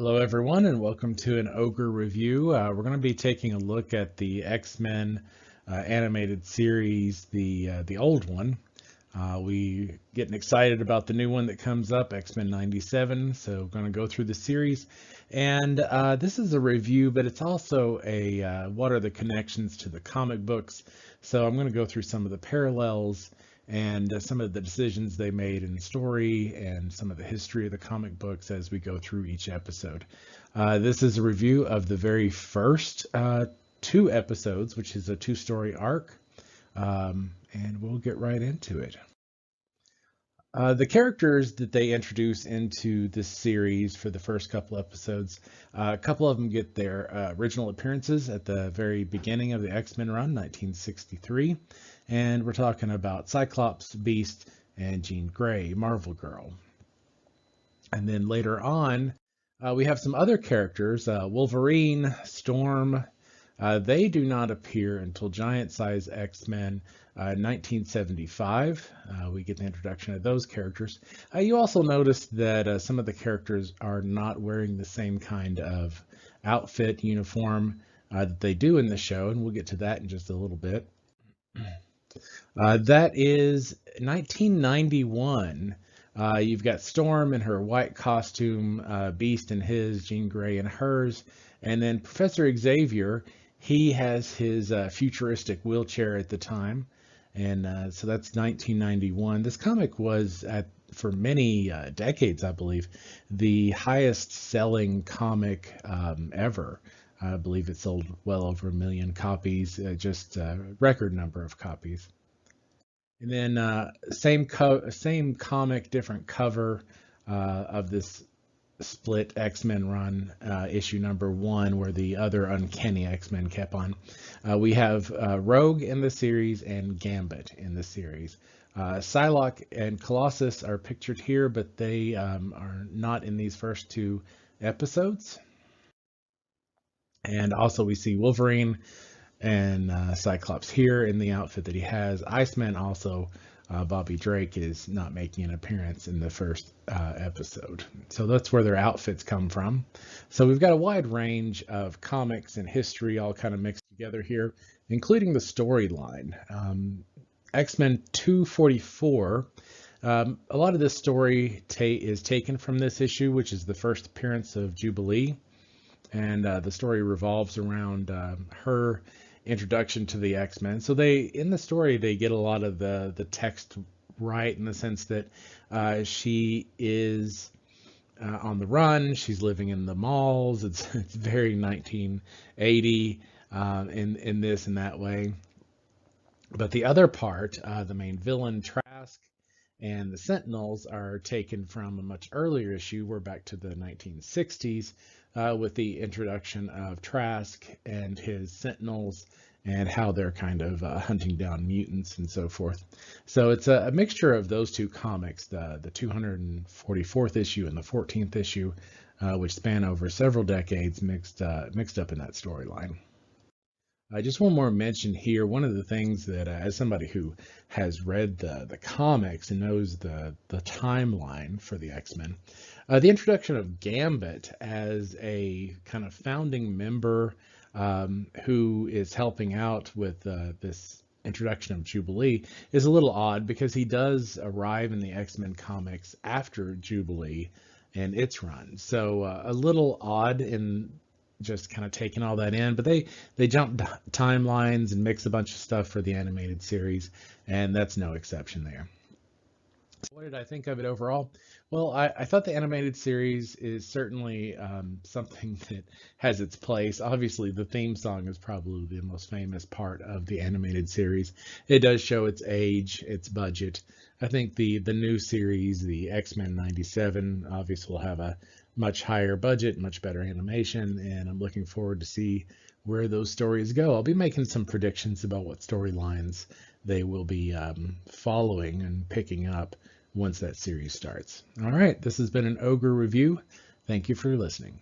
Hello, everyone, and welcome to an Ogre review. We're going to be taking a look at the X-Men animated series, the old one. We getting excited about the new one that comes up, X-Men 97. So, going to go through the series, and this is a review, but it's also a what are the connections to the comic books. So, I'm going to go through some of the parallels and some of the decisions they made in the story and some of the history of the comic books as we go through each episode. This is a review of the very first two episodes, which is a two-story arc, and we'll get right into it. The characters that they introduce into this series for the first couple episodes, a couple of them get their original appearances at the very beginning of the X-Men run, 1963. And we're talking about Cyclops, Beast, and Jean Grey, Marvel Girl. And then later on, we have some other characters, Wolverine, Storm. They do not appear until Giant Size X-Men 1975. We get the introduction of those characters. You also notice that some of the characters are not wearing the same kind of outfit, uniform that they do in the show, and we'll get to that in just a little bit. That is 1991. You've got Storm in her white costume, Beast in his, Jean Grey in hers, and then Professor Xavier, he has his futuristic wheelchair at the time, and so that's 1991. This comic was, for many decades, I believe, the highest selling comic ever. I believe it sold well over 1 million copies, just a record number of copies. And then same comic, different cover of this split X-Men run, issue number 1, where the other Uncanny X-Men kept on. We have Rogue in the series and Gambit in the series. Psylocke and Colossus are pictured here, but they are not in these first two episodes. And also we see Wolverine and Cyclops here in the outfit that he has. Iceman also, Bobby Drake, is not making an appearance in the first episode. So that's where their outfits come from. So we've got a wide range of comics and history all kind of mixed together here, including the storyline. X-Men 244. A lot of this story is taken from this issue, which is the first appearance of Jubilee. And the story revolves around her introduction to the X-Men. So in the story, they get a lot of the text right, in the sense that she is on the run. She's living in the malls. It's very 1980 in this and that way. But the other part, the main villain, Trask, and the Sentinels are taken from a much earlier issue. We're back to the 1960s with the introduction of Trask and his Sentinels and how they're kind of hunting down mutants and so forth. So it's a mixture of those two comics, the 244th issue and the 14th issue, which span over several decades, mixed up in that storyline. Just one more mention here. One of the things that, as somebody who has read the comics and knows the timeline for the X-Men, the introduction of Gambit as a kind of founding member who is helping out with this introduction of Jubilee is a little odd, because he does arrive in the X-Men comics after Jubilee and its run. So a little odd in just kind of taking all that in, but they jump timelines and mix a bunch of stuff for the animated series, and that's no exception there. So what did I think of it overall? Well, I thought the animated series is certainly something that has its place. Obviously, the theme song is probably the most famous part of the animated series. It does show its age, its budget. I think the new series, the X-Men 97, obviously will have a much higher budget, much better animation, and I'm looking forward to see where those stories go. I'll be making some predictions about what storylines they will be following and picking up once that series starts. All right, this has been an Ogre review. Thank you for listening.